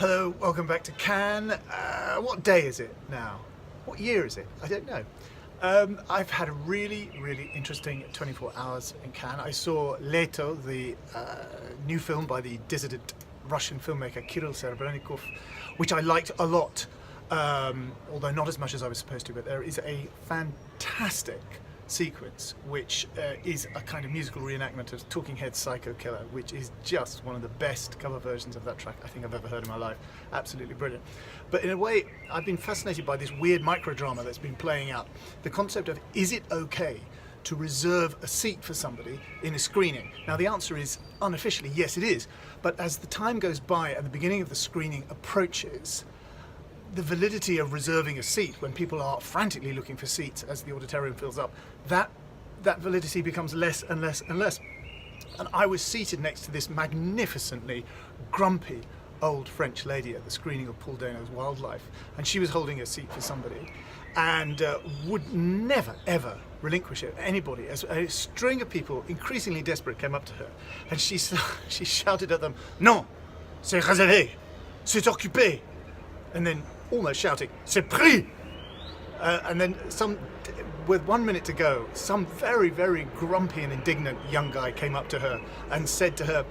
Hello, welcome back to Cannes. What day is it now? What year is it? I don't know. I've had a really interesting 24 hours in Cannes. I saw Leto, the new film by the dissident Russian filmmaker Kirill Serebrennikov, which I liked a lot, although not as much as I was supposed to, but there is a fantastic sequence which is a kind of musical reenactment of Talking Heads' Psycho Killer, which is just one of the best cover versions of that track I think I've ever heard in my life. Absolutely brilliant. But in a way, I've been fascinated by this weird microdrama that's been playing out. The concept of, is it okay to reserve a seat for somebody in a screening? Now the answer is unofficially yes it is, but as the time goes by and the beginning of the screening approaches, the validity of reserving a seat when people are frantically looking for seats as the auditorium fills up, that validity becomes less and less and less. And I was seated next to this magnificently grumpy old French lady at the screening of Paul Dano's Wildlife, and she was holding a seat for somebody and would never ever relinquish it. Anybody, as a string of people increasingly desperate came up to her, and she shouted at them, "Non, c'est réservé, c'est occupé," and then almost shouting, "C'est pris!" And then with 1 minute to go, some very grumpy and indignant young guy came up to her and said to her,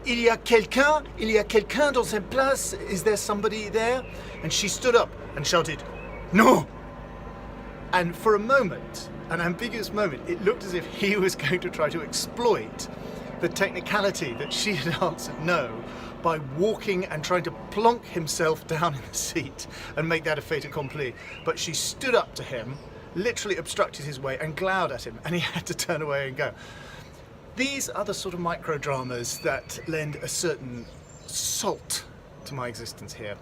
Il y a quelqu'un dans cette place? Is there somebody there?" And she stood up and shouted, "No!" And for a moment, an ambiguous moment, it looked as if he was going to try to exploit the technicality that she had answered no by walking and trying to plonk himself down in the seat and make that a fait accompli. But she stood up to him, literally obstructed his way and glowered at him, and he had to turn away and go. These are the sort of micro dramas that lend a certain salt to my existence here.